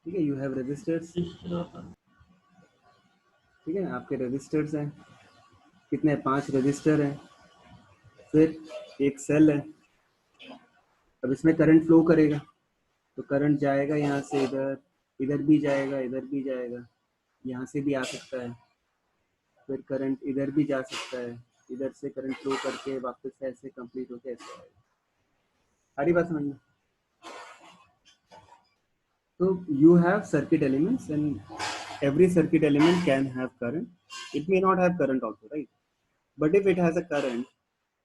ठीक है, you have resistors, ठीक है, आपके रेजिस्टर्स हैं, कितने 5 रजिस्टर हैं, फिर एक सेल है। अब इसमें करंट फ्लो करेगा, तो करंट जाएगा यहाँ से इधर, इधर भी जाएगा, इधर भी जाएगा, यहाँ से भी आ सकता है, फिर करंट इधर भी जा सकता है, इधर से करंट फ्लो करके वापस से ऐसे कंप्लीट होके ऐसे आएगा। सारी बात समझ में? So you have circuit elements and every circuit element can have current. It may not have current also, right? But if it has a current,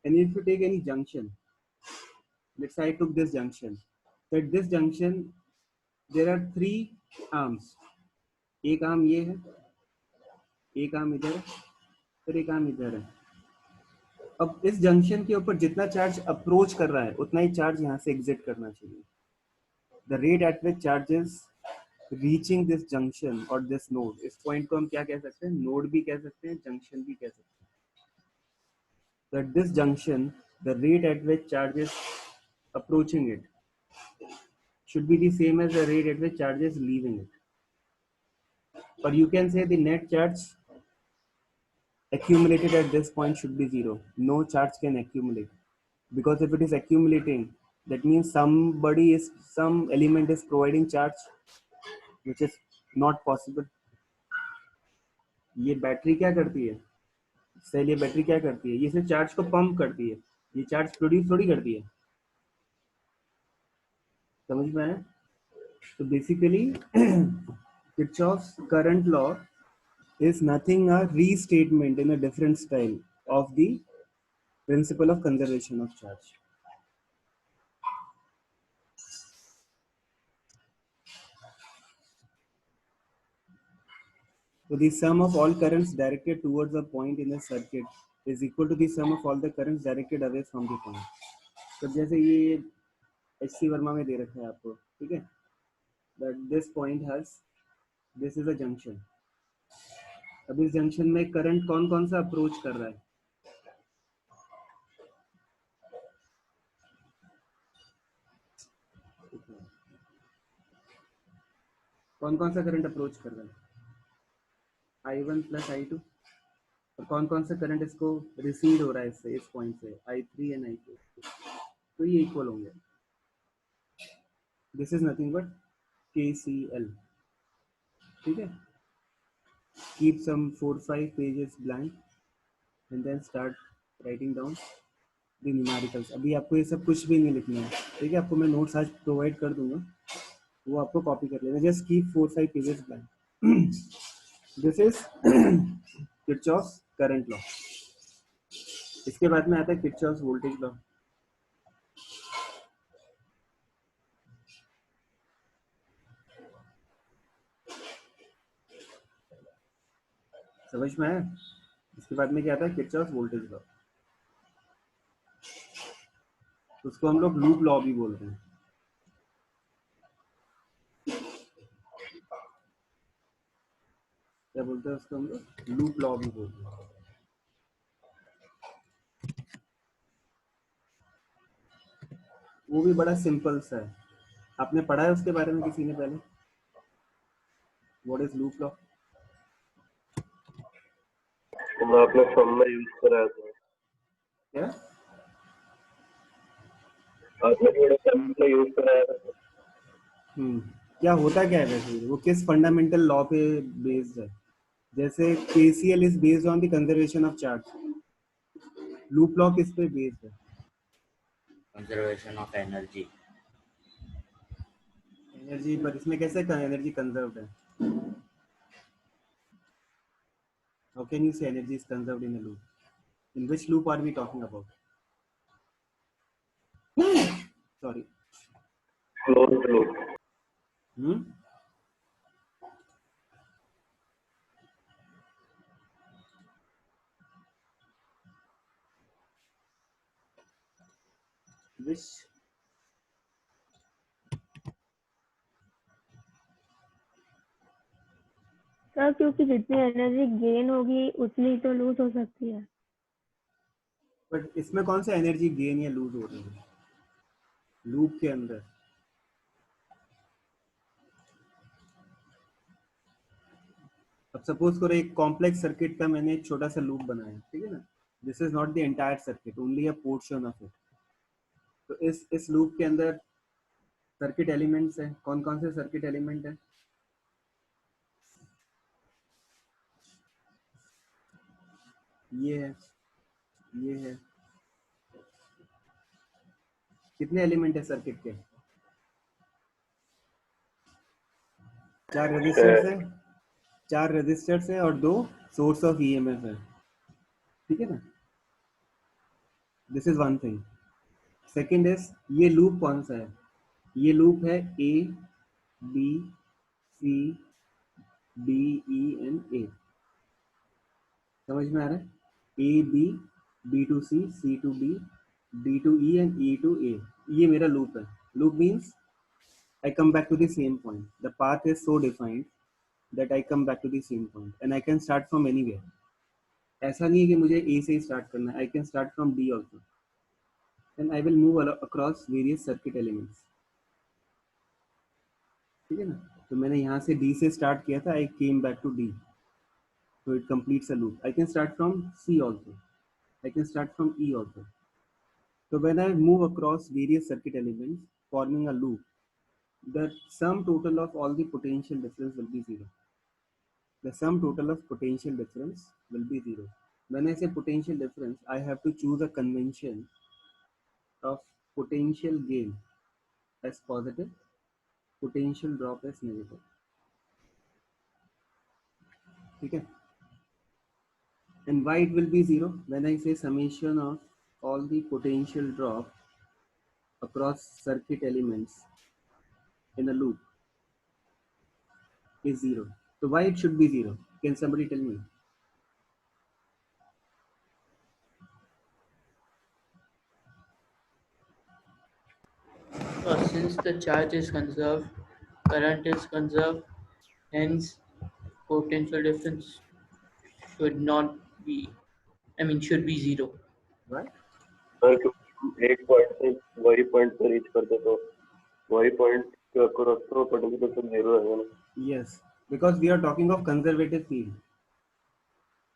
and if you take any junction, let's say I took this junction. So at this junction, there are 3 arms. एक arm ये है, एक arm इधर है, फिर एक arm इधर है। अब इस जंक्शन के ऊपर जितना चार्ज अप्रोच कर रहा है उतना ही चार्ज यहाँ से एग्जिट करना चाहिए। The rate at which charges reaching this junction or this node, इस पॉइंट को हम क्या कह सकते हैं? नोड भी कह सकते हैं, जंक्शन भी कह सकते हैं। So at this junction, the rate at which charge is approaching it should be the same as the rate at which charge is leaving it. Or you can say the net charge accumulated at this point should be 0. No charge can accumulate, because if it is accumulating, that means some element is providing charge, which is not possible. ये battery क्या करती है? Cell, ये battery क्या करती है? ये सिर्फ चार्ज को पंप करती है, ये चार्ज प्रोड्यूस थोड़ी करती है। समझ में आया? तो basically Kirchhoff's current law is nothing a restatement in a different style of the principle of conservation of charge. So the sum of all currents directed towards a point in a circuit is equal to the sum of all the currents directed away from the point. तो जैसे ये HC Verma में दे रखा है आपको, ठीक है, that this point has, this is a junction. अब इस जंक्शन में करंट कौन कौन सा अप्रोच कर रहा है? कौन कौन सा करंट अप्रोच कर रहा है? I1 plus I2। और कौन कौन सा करंट इसको रिसीड हो रहा है इससे, इस पॉइंट से? I3 and I2। तो ये इक्वल होंगे। This is nothing but KCL, ठीक है। Keep some 4-5 pages blank and then start writing down the numericals. अभी आपको ये सब कुछ भी नहीं लिखना है, ठीक है। आपको मैं नोट्स आज प्रोवाइड कर दूंगा, वो आपको कॉपी कर लेना। Just keep 4-5 pages blank. This is Kirchhoff's current law. इसके बाद में आता है किरचॉफ्स वोल्टेज लॉ। समझ में आया? इसके बाद में क्या आता है? Kirchhoff's voltage law. उसको हम लोग लूप लॉ भी बोलते हैं। क्या बोलते हैं उसको हम लोग? लूप लॉ भी बोलते हैं। वो भी बड़ा सिंपल सा है। आपने पढ़ा है उसके बारे में किसी ने पहले? What is loop law? आपने सम में यूज कराया था क्या? आपने थोड़ा सम में यूज कराया था। क्या होता क्या है वैसे? वो किस फंडामेंटल लॉ पे बेस्ड है? जैसे KCL is based on the conservation of charge, loop law किस पे बेस्ड है? Conservation of energy. एनर्जी, पर इसमें कैसे एनर्जी कंजर्व्ड है? How can you say energy is conserved in a loop? In which loop are we talking about? Sorry, closed loop. which sir क्योंकि जितनी energy gain होगी उतनी तो लूज हो सकती है। बट इसमें कौन सा एनर्जी गेन या लूज हो रही है लूप के अंदर? अब सपोज करो एक कॉम्प्लेक्स सर्किट का मैंने एक छोटा सा लूप बनाया, ठीक है ना, this is not the entire circuit, only a portion of it. तो इस लूप के अंदर सर्किट एलिमेंट्स हैं, कौन कौन से सर्किट एलिमेंट है? ये है, ये है, कितने एलिमेंट है सर्किट के? 4 रेजिस्टर्स है, 4 रेजिस्टर्स है और 2 सोर्स ऑफ ईएमएफ है, ठीक है ना। This is one thing. Second is ये लूप कौन सा है? ये लूप है A B C D E and A. समझ में आ रहा है? A B, B to C to D to E and E to A. ये मेरा लूप है। Loop means I come back to the same point. The path is so defined that I come back to the same point and I can start from anywhere. ऐसा नहीं है कि मुझे A से ही start करना है. I can start from D also. And I will move across various circuit elements. ठीक है ना? तो मैंने यहाँ से D से start किया था. I came back to D. So it completes a loop. I can start from C also. I can start from E also. So when I move across various circuit elements forming a loop, the sum total of all the potential difference will be zero. The sum total of potential difference will be zero. When I say potential difference, I have to choose a convention of potential gain as positive, potential drop as negative. Okay? And why it will be zero? When I say summation of all the potential drop across circuit elements in a loop is zero. So why it should be zero? Can somebody tell me? Since the charge is conserved, current is conserved, hence potential difference should not be, should be zero. Right? Sir क्योंकि एक point से वही point पे reach करते तो वही point के across तो पोटेंशियल तो जीरो है ना। Yes, because we are talking of conservative field.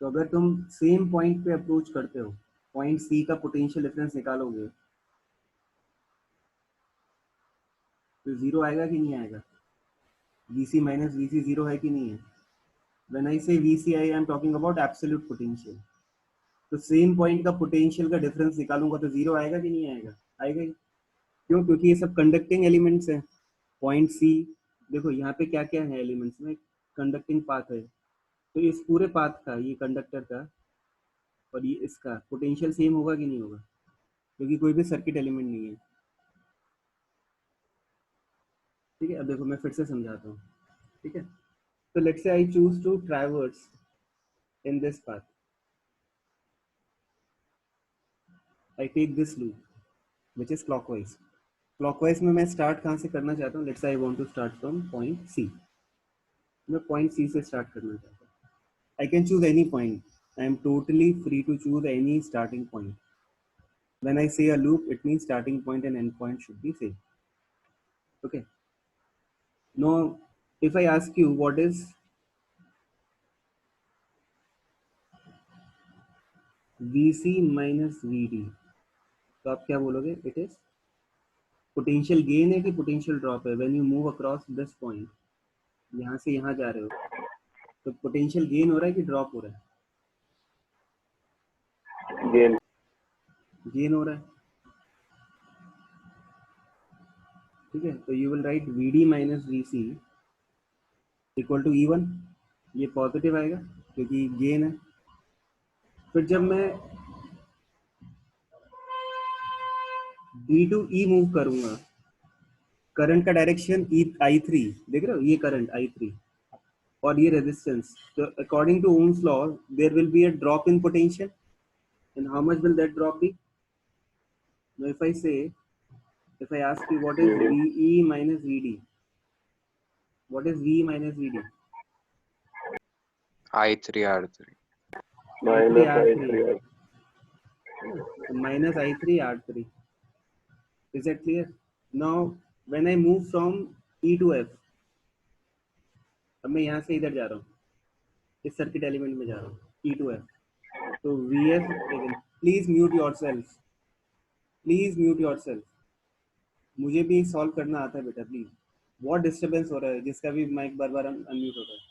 तो अगर तुम सेम पॉइंट पे अप्रोच करते हो, पॉइंट सी का पोटेंशियल डिफरेंस निकालोगे तो जीरो आएगा कि नहीं आएगा? VC माइनस VC जीरो है कि नहीं है? व्हेन आई से VCI I am talking about absolute potential. तो सेम पॉइंट का पोटेंशियल का डिफरेंस निकालूंगा तो जीरो आएगा कि नहीं आएगा? आएगा ही। क्यों? क्योंकि ये सब कंडक्टिंग एलिमेंट्स हैं। पॉइंट सी, देखो यहाँ पे क्या क्या है एलिमेंट्स में, कंडक्टिंग पाथ है, तो इस पूरे पाथ का, ये कंडक्टर का और ये इसका पोटेंशियल सेम होगा कि नहीं होगा? क्योंकि कोई भी सर्किट एलिमेंट नहीं है। ठीक है, अब देखो मैं फिर से समझाता हूँ। ठीक है, तो let's say I choose to traverse in this path, I take this loop which is clockwise. Clockwise में मैं स्टार्ट कहाँ से करना चाहता हूँ? Let's say I want to start from point C. मैं पॉइंट सी से स्टार्ट करना चाहता हूँ। I can choose any point, I am totally free to choose any starting point. When I say a loop, it means starting point and end point should be same. Okay. Now, if I ask you what is VC minus VD, तो आप क्या बोलोगे? It is potential gain है कि potential drop है? When you move across this point, यहाँ से यहाँ जा रहे हो, तो potential gain हो रहा है कि drop हो रहा है? गेन Gain हो रहा है। ठीक है, तो you will write VD minus VC equal to E1। ये पॉजिटिव आएगा क्योंकि गेन है। फिर जब मैं D टू E मूव करूंगा, करंट का डायरेक्शन I3, देख रहे हो? ये करंट I3 और ये रेजिस्टेंस, तो according to Ohm's law there will be a drop in potential, and how much will that drop be? Now if I ask you what is VE minus VD, what is VE minus VD? I3 R3 minus I I3 three R3, minus I3 R3. Is that clear? Now when I move from E to F, अब मैं यहाँ से इधर जा रहा हूँ, इस circuit element में जा रहा हूँ ई टू एफ, तो V F, please mute your self, please mute your self, मुझे भी सॉल्व करना आता है बेटा प्लीज। बहुत डिस्टर्बेंस हो रहा है, जिसका भी माइक बार बार अनम्यूट हो रहा है।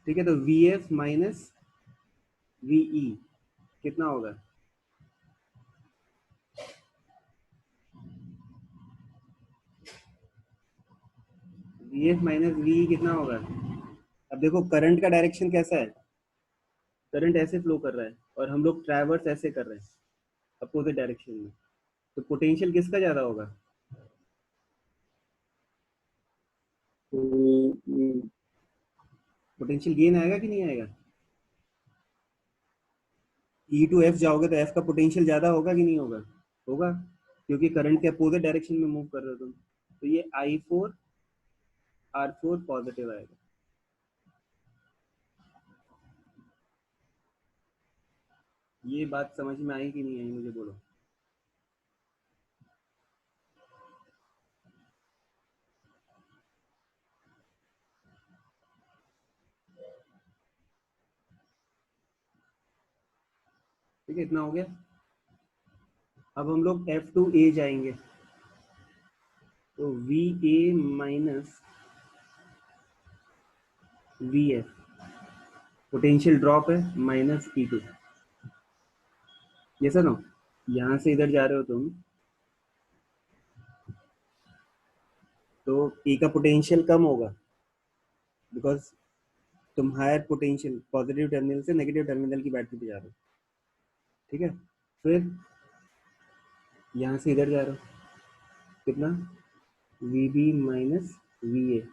ठीक है, तो V F minus V E कितना होगा? V F minus V E कितना होगा? अब देखो करंट का डायरेक्शन कैसा है, करंट ऐसे फ्लो कर रहा है और हम लोग ट्रैवर्स ऐसे कर रहे हैं अपोजिट डायरेक्शन में, तो पोटेंशियल किसका ज्यादा होगा? पोटेंशियल गेन आएगा कि नहीं आएगा? ई टू एफ जाओगे तो एफ का पोटेंशियल ज्यादा होगा कि नहीं होगा? होगा, क्योंकि करंट के अपोजिट डायरेक्शन में मूव कर रहे हो तुम। तो ये आई फोर आर फोर पॉजिटिव आएगा। ये बात समझ में आई कि नहीं आई, मुझे बोलो। ठीक है, इतना हो गया। अब हम लोग एफ टू ए जाएंगे, तो V A minus V F, potential drop है माइनस ई टू। ये सर नो, यहाँ से इधर जा रहे हो तुम, तो ए का पोटेंशियल कम होगा बिकॉज तुम हायर पोटेंशियल पॉजिटिव टर्मिनल से नेगेटिव टर्मिनल की बैटरी पे जा रहे हो। ठीक है, फिर यहाँ से इधर जा रहे हो, कितना? V B minus V A,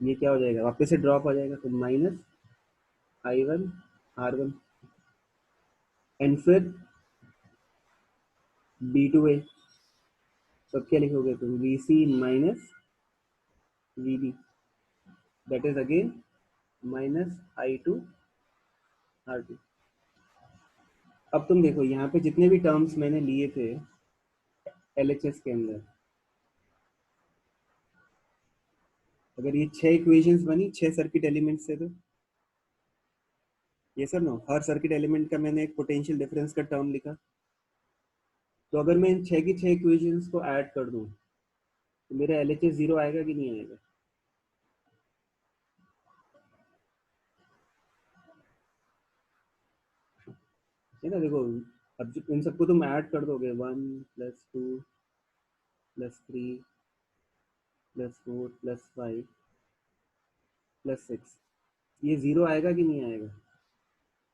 ये क्या हो जाएगा? वापस से ड्रॉप आ जाएगा, तो minus I one R one, and फिर बी टू ए, तब क्या लिखोगे तुम? V C minus V B, that is again minus I two R two. अब तुम देखो यहाँ पे जितने भी टर्म्स मैंने लिए थे एलएचएस के अंदर, अगर ये 6 इक्वेशंस बनी 6 सर्किट एलिमेंट्स से, तो ये सर नो, हर सर्किट एलिमेंट का मैंने एक पोटेंशियल डिफरेंस का टर्म लिखा, तो अगर मैं इन 6 की 6 इक्वेशंस को ऐड कर दूं तो मेरा एलएचएस 0 आएगा कि नहीं आएगा? है ना, देखो अब इन सबको तुम ऐड कर दोगे, 1 plus 2 plus 3 plus 4 plus 5 plus 6, ये 0 आएगा कि नहीं आएगा?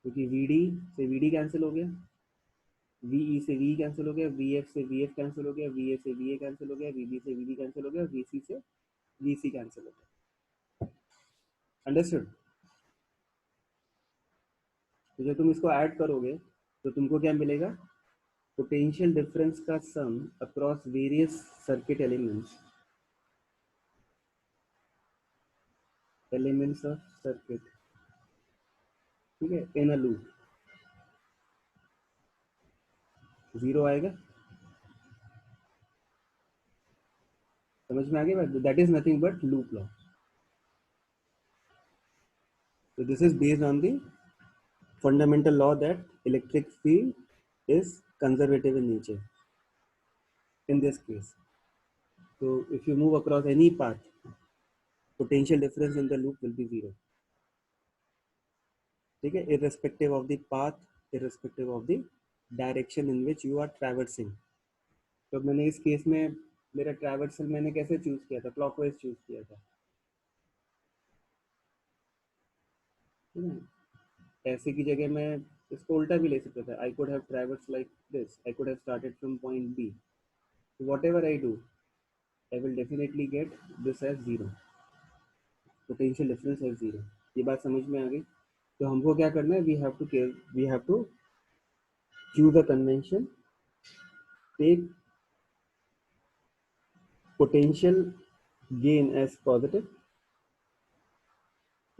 क्योंकि वीडी से वीडी कैंसिल हो गया, वीई से वी कैंसिल हो गया, वीएफ से वीएफ कैंसिल हो गया, वीए से वीए कैंसिल हो गया, वीबी से वीबी कैंसिल हो गया, वीसी से वीसी कैंसिल हो गया। अंडरस्टूड? तो जब तुम इसको ऐड करोगे तो तुमको क्या मिलेगा? पोटेंशियल डिफरेंस का sum across various circuit elements of circuit, ठीक है, इन अ लूप, 0 आएगा। समझ में आ गया? That is nothing but loop law. So this is based on the fundamental law that electric field is conservative in nature in this case. So if you move across any path, potential difference in the loop will be 0. ठीक है, irrespective of the path, irrespective of the direction in which you are traversing. तो मैंने इस case में मेरा traversal मैंने कैसे choose किया था? क्लॉकवाइज चूज किया था। ऐसे की जगह मैं इसको उल्टा भी ले सकता था। I could have traverse like this, I could have started from point B, whatever I do I will definitely get this as 0, potential difference as 0। ये बात समझ में आ गई? तो हमको क्या करना है? we have to choose a convention, take potential gain as positive,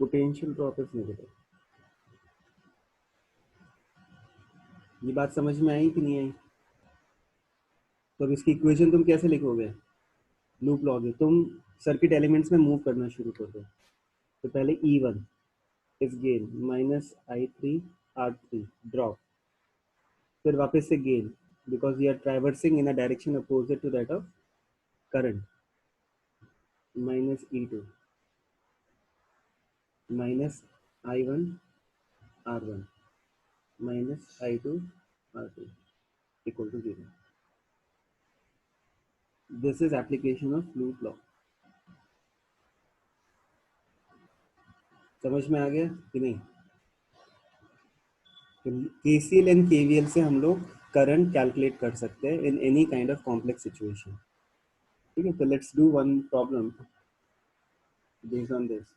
potential drop as negative। ये बात समझ में आई कि नहीं आई? तो अब इसकी इक्वेशन तुम कैसे लिखोगे? लूप लॉ तुम सर्किट एलिमेंट्स में मूव करना शुरू कर दो। तो पहले E1 is gain minus I3 R3 drop, फिर वापस से gain because you are traversing in a direction opposite to that of current, minus E2 minus I1 R1 minus I2 R2 equal to 0. This is application of loop law. समझ में आ गया कि नहीं? KCL and KVL से हम लोग current calculate कर सकते हैं in any kind of complex situation. ठीक है, तो let's do one problem based on this.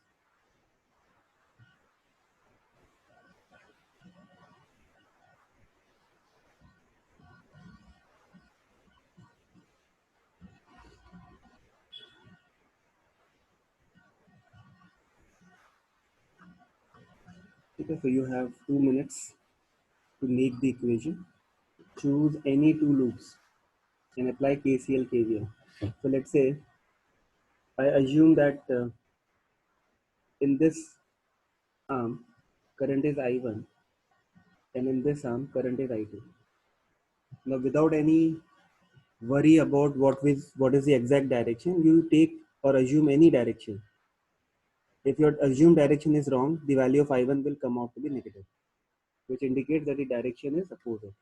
ठीक है, so you have 2 minutes to make the equation. Choose any two loops and apply KCL KVL. So let's say I assume that in this arm current is I1 and in this arm current is I2. Now without any worry about what is the exact direction, you take or assume any direction. If your assumed direction is wrong, the value of I1 will come out to be negative, which indicates that the direction is opposite.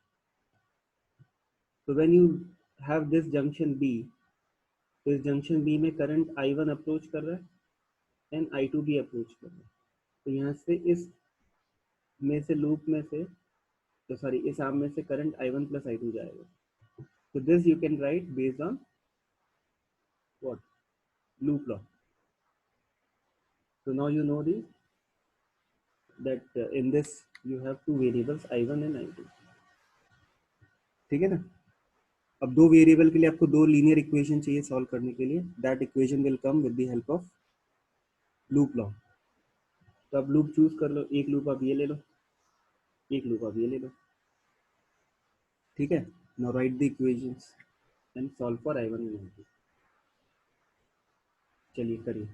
So when you have this junction B, तो इस junction B में current I1 approach कर रहा है and I2 भी approach कर रहा है। तो यहाँ से इस में से लूप में से तो सॉरी इस आर्म में से करंट I1 प्लस I2 जाएगा। तो this you can write based on what loop law. So now you know the that in this you have two variables I1 and I2. ठीक है ना? अब दो वेरिएबल के लिए आपको दो लीनियर इक्वेशन चाहिए सॉल्व करने के लिए। That equation will come with the help of loop law. तो अब लूप चूज कर लो, एक लूप आप ये ले लो, एक लूप आप ये ले लो। ठीक है, now right the equations and solve for I1 and I2। चलिए करिए।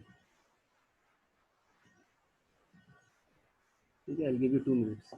ठीक है, I will give you 2 minutes।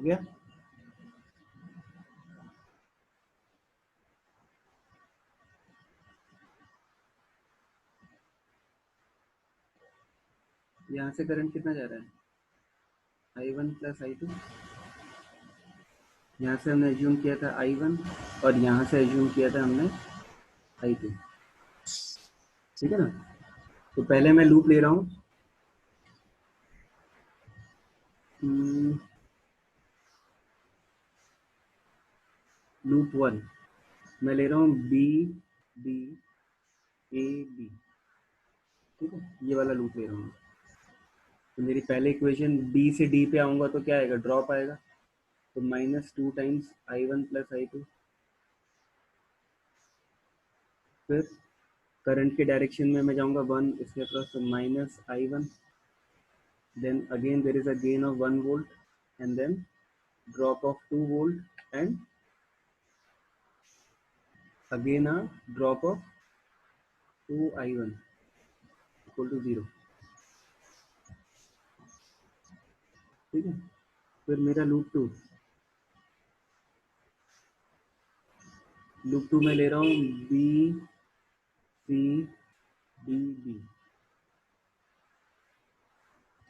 हो गया? यहाँ से करंट कितना जा रहा है? I1 plus I2। यहाँ से हमने एज्यूम किया था I1 और यहाँ से एज्यूम किया था हमने I2। ठीक है ना? तो पहले मैं लूप ले रहा हूँ। लूप 1 मैं ले रहा हूँ B B A B। ठीक है, ये वाला लूप ले रहा हूँ। तो मेरी पहले इक्वेशन B से D पे आऊँगा तो क्या आएगा? ड्रॉप आएगा। तो -2 टाइम्स I1 प्लस I2। फिर करंट के डायरेक्शन में मैं जाऊँगा 1 इसके अक्रॉस, तो -I1। Then again there is a gain of 1 volt and then drop of 2 volt and again a drop of 2I1 equal to 0। ठीक है, फिर मेरा लूप टू में ले रहा हूँ B C D B।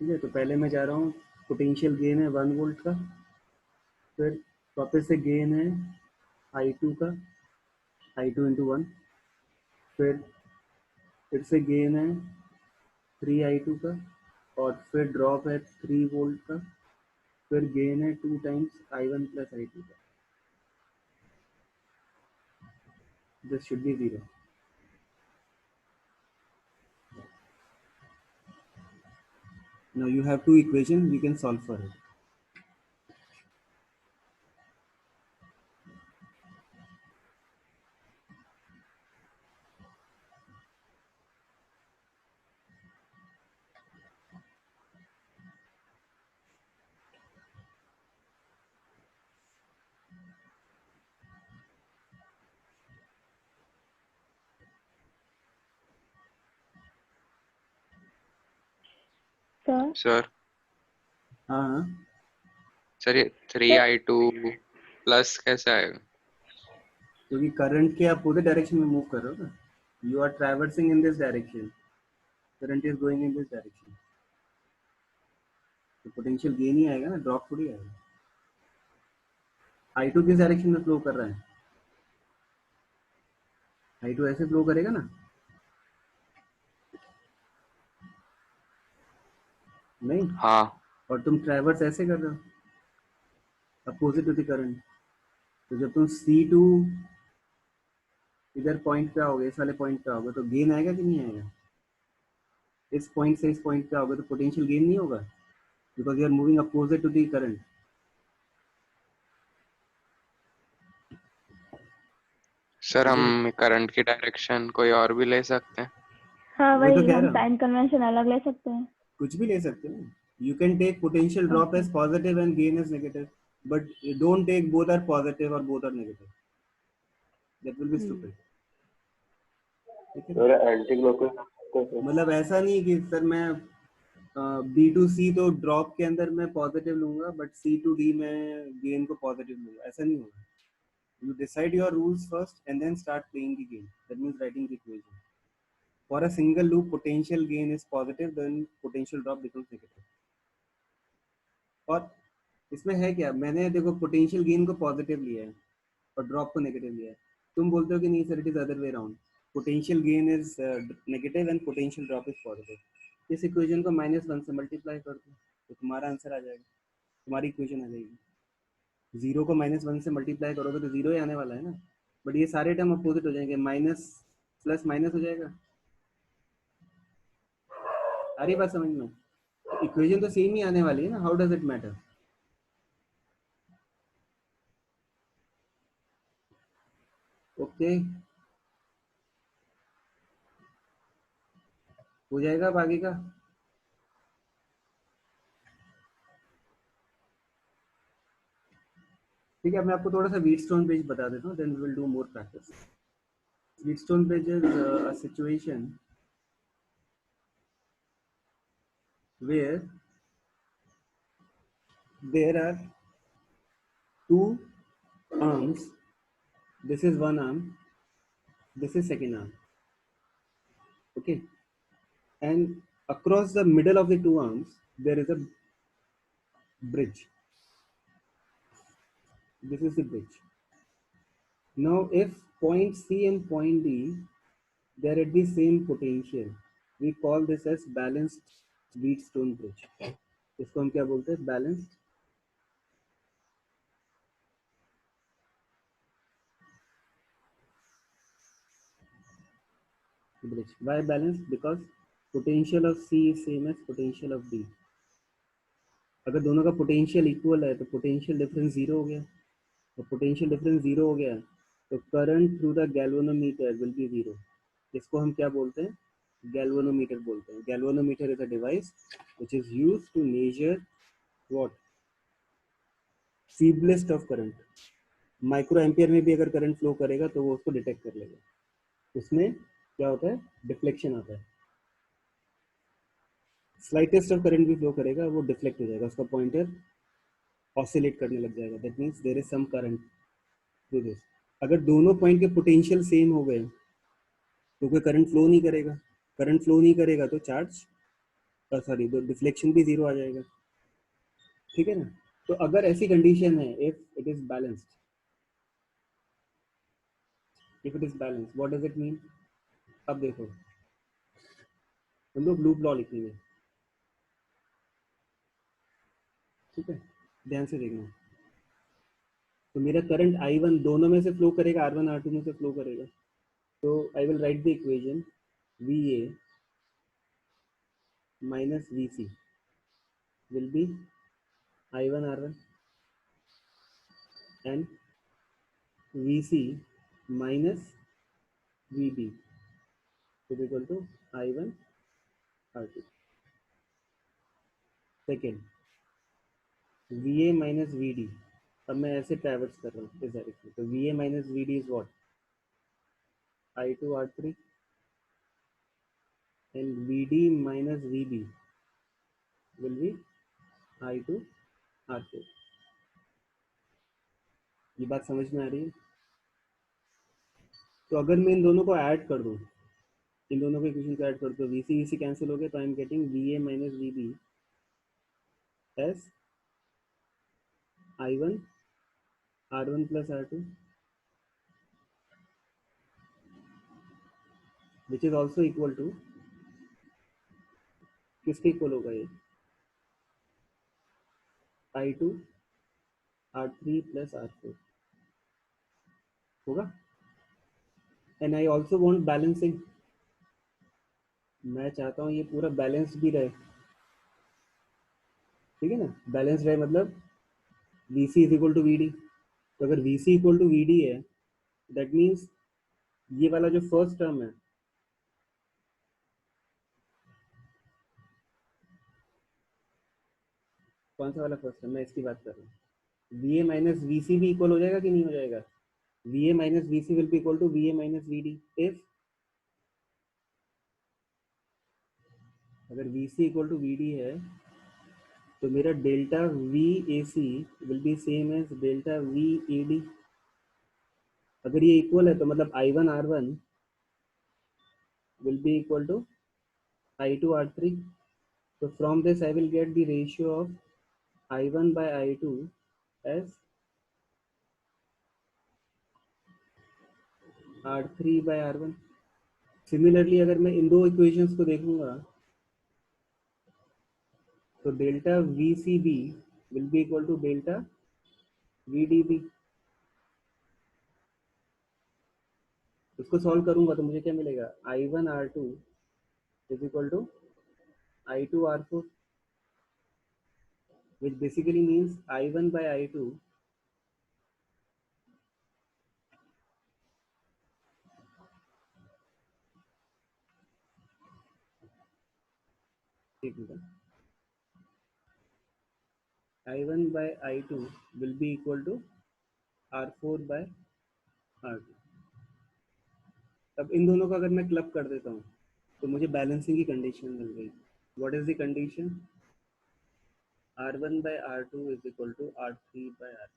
ठीक है, तो पहले मैं जा रहा हूँ, पोटेंशियल गेन है 1 वोल्ट का। फिर वापस से गेन है I2 का, I2 इंटू 1। फिर से गेन है 3I2 का और फिर ड्रॉप है 3 वोल्ट का। फिर गेन है 2 टाइम्स I1 प्लस I2 का। This should be 0। Now you have two equations, you can solve for it. Sir sir हाँ हाँ, सर ये 3I2 प्लस कैसे आएगा? क्योंकि करंट के अपोजिट डायरेक्शन में मूव कर रहे हो ना। You are traversing in this direction, current is going in this direction, तो पोटेंशियल गेन ही आएगा ना, ड्रॉप थोड़ी आएगा। I2 किस डायरेक्शन में फ्लो कर रहा है? I2 ऐसे फ्लो करेगा ना? नहीं, हाँ और तुम ट्रैवर्स ऐसे कर रहे हो अपोजिट टू द करंट। तो जब तुम C2 इधर पॉइंट पे आओगे, इस वाले पॉइंट पे आओगे, तो गेन आएगा कि नहीं आएगा? इस पॉइंट से इस पॉइंट पे आओगे तो पोटेंशियल गेन नहीं होगा, because you are moving opposite to the current. Sir, हम करंट की डायरेक्शन कोई और भी ले सकते हैं? हाँ वही तो वही, कह हम रहा हूँ, साइन कन्वेंशन अलग ले सकते हैं। कुछ भी ले सकते हो। You can take potential drop as positive and gain as negative, but don't take both are positive और both are negative, that will be stupid. ठीक है, मेरा एंटी क्लॉकवाइज मतलब ऐसा नहीं कि सर मैं B2C तो ड्रॉप के अंदर मैं पॉजिटिव लूंगा बट C2D में गेन को पॉजिटिव लूंगा, ऐसा नहीं होगा। You decide your rules first and then start playing the game. That means writing the equation. For a single loop, potential gain is positive, then potential drop becomes negative. और इसमें है क्या, मैंने देखो पोटेंशियल गेन को positive लिया है और ड्रॉप को नेगेटिव लिया है। तुम बोलते हो कि नहीं sir it is other way around, potential gain is negative and potential drop is positive. इस इक्वेशन को -1 से मल्टीप्लाई कर दो तो तुम्हारा आंसर आ जाएगा, तुम्हारी इक्वेशन आ जाएगी। 0 को -1 से मल्टीप्लाई करोगे तो 0 ही आने वाला है ना, बट ये सारे टर्म अपोजिट हो जाएंगे, माइनस प्लस माइनस हो जाएगा। आ रही बात समझ में? इक्वेशन तो सेम ही आने वाली है ना, how does it matter? Okay, हो जाएगा अब आगे का। ठीक है, मैं आपको थोड़ा सा व्हीटस्टोन ब्रिज बता देता हूँ, then we will do more practice. Wheatstone bridge is a situation where there are two arms. This is one arm. This is second arm. Okay. And across the middle of the two arms, there is a bridge. This is the bridge. Now, if point C and point D, they are at the same potential, we call this as balanced Wheatstone bridge. इसको हम क्या बोलते हैं? Balanced bridge. Why balanced? Because potential of C is same as potential of D. अगर दोनों का potential equal है तो पोटेंशियल डिफरेंस जीरो हो गया, और पोटेंशियल डिफरेंस जीरो हो गया तो current through the galvanometer will be zero. इसको हम क्या बोलते हैं? गैल्वेनोमीटर बोलते हैं. Galvanometer is a device which is used to measure what? Feeblest of current. Micro ampere में भी अगर करंट फ्लो करेगा तो वो उसको डिटेक्ट कर लेगा. उसमें क्या होता है? डिफ्लेक्शन आता है. स्लाइटेस्ट ऑफ करंट भी फ्लो करेगा, वो डिफ्लेक्ट हो जाएगा, उसका पॉइंटर ऑसिलेट करने लग जाएगा. That means there is some current through this. अगर दोनों पॉइंट के पोटेंशियल सेम हो गए तो कोई करंट फ्लो नहीं करेगा. करंट फ्लो नहीं करेगा तो चार्ज सॉरी तो डिफ्लेक्शन भी जीरो आ जाएगा. ठीक है ना? तो अगर ऐसी कंडीशन है, if it is balanced, if it is balanced, what does it mean? अब देखो, हम लोग लूप लॉ लिखेंगे. ठीक है, ध्यान से देखना. तो मेरा करंट I1 दोनों में से फ्लो करेगा, R1 R2 में से फ्लो करेगा. तो I will write the equation VA minus VC will be I1 R1 and VC minus VB is equal to I1 R2. Second, VA minus VD. अब मैं ऐसे ट्रैवर्स कर रहा हूँ इस डायरेक्शन. तो VA minus VD is what? I2 R3 and VD minus VB will be I2 R4. ये बात समझ में आ रही है? तो अगर मैं इन दोनों को ऐड कर दूं, इन दोनों के इक्वेशन को ऐड कर दो, VC VC कैंसिल हो गए, तो I am getting VA minus VB as I1 R1 plus R2 which is also equal to, किसके इक्वल होगा ये? I2 R3 plus R4 होगा. And I also want balancing. मैं चाहता हूँ ये पूरा बैलेंस भी रहे. ठीक है ना? बैलेंस रहे मतलब VC is equal to VD. तो अगर VC इक्वल टू VD है, दैट मीन्स ये वाला जो फर्स्ट टर्म है, कौन सा वाला फर्स्ट टर्म? मैं इसकी बात कर रहा हूँ. VA माइनस VC भी इक्वल हो जाएगा कि नहीं हो जाएगा? VA minus VC will be equal to VA minus VD. If अगर VC इक्वल टू VD है तो मेरा delta VAC will be same as delta VAD. अगर ये इक्वल है तो मतलब I1 R1 will be equal to I2 R3. So from this I will get the ratio of I1 by I2 as R3 by R1. Similarly अगर मैं इन दो equations को देखूंगा तो delta VCB will be equal to delta VDB. इसको solve करूंगा तो मुझे क्या मिलेगा? I1 R2 is equal to I2 R4, which basically means I1 by I2 I1 by I2 will be equal to R4 by R2. अब इन दोनों को अगर मैं क्लब कर देता हूँ तो मुझे बैलेंसिंग की कंडीशन मिल गई. What is the condition? R1 by R2 is equal to R3 by R.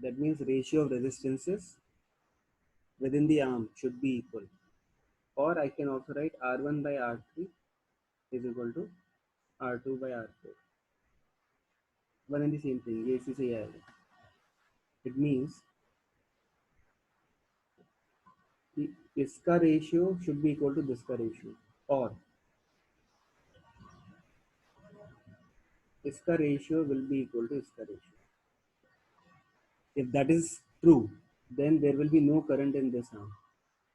That means ratio of resistances within the arm should be equal. Or I can also write R1 by R3 is equal to R2 by R4. One and the same thing. ये इसी से ही आएगा. It means कि इसका ratio should be equal to this का ratio. Or इसका ratio will be equal to इसका ratio. If that is true, then there will be no current in this arm.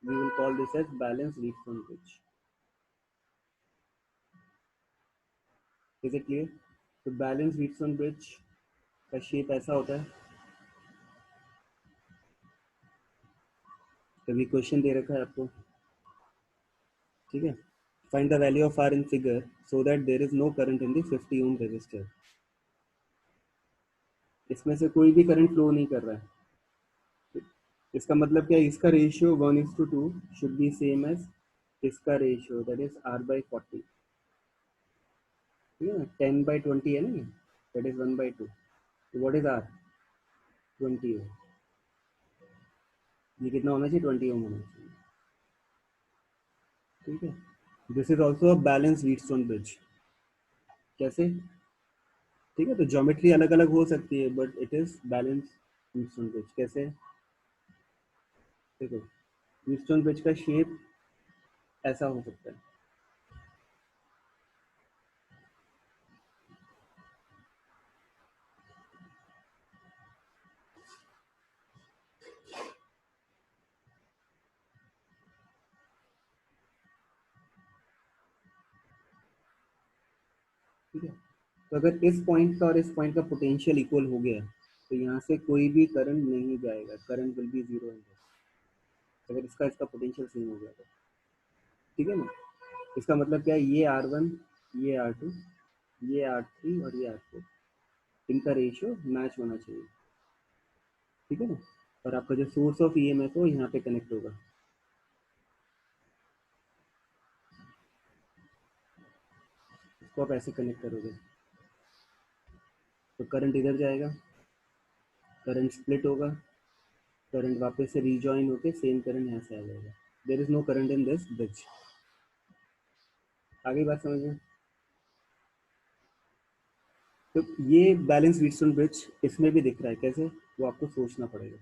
We will call this as balanced Wheatstone bridge. Is it clear? तो balanced Wheatstone bridge का shape ऐसा होता है. कभी question दे रखा है आपको, ठीक है. Find the value of R in figure so that there is no current in the 50 ohm resistor. इसमें से कोई भी करंट फ्लो नहीं कर रहा है. इसका मतलब क्या है? इसका ratio 1:2 should be same as इसका रेशियो, दैट इज R/40. ठीक है ना, 10/20 है ना ये, दैट इज 1/2. तो व्हाट इज R? 20 ओम. ये कितना होना चाहिए? 20 ओम होना चाहिए. ठीक है. This is also a balance Wheatstone bridge. कैसे? ठीक है, तो ज्योमेट्री अलग अलग हो सकती है but it is balance Wheatstone bridge. कैसे? देखो, व्हीटस्टोन ब्रिज का शेप ऐसा हो सकता है. ठीक है. तो अगर इस पॉइंट का और इस पॉइंट का पोटेंशियल इक्वल हो गया तो यहाँ से कोई भी करंट नहीं जाएगा. Current will be zero in this. अगर इसका पोटेंशियल सेम हो गया तो. ठीक है ना. इसका मतलब क्या है? ये R1, ये R2, ये R3 और ये R4, इनका रेशियो मैच होना चाहिए. ठीक है ना. और आपका जो सोर्स ऑफ EMF हो यहाँ पे कनेक्ट होगा. इसको आप ऐसे कनेक्ट करोगे तो करंट इधर जाएगा, करंट स्प्लिट होगा, करंट वापस से रीजॉइन होके सेम करंट यहाँ से आ जाएगा. There is no current in this bridge. आगे बात समझ में? तो ये बैलेंस व्हीटस्टोन ब्रिज इसमें भी दिख रहा है. कैसे? वो आपको सोचना पड़ेगा.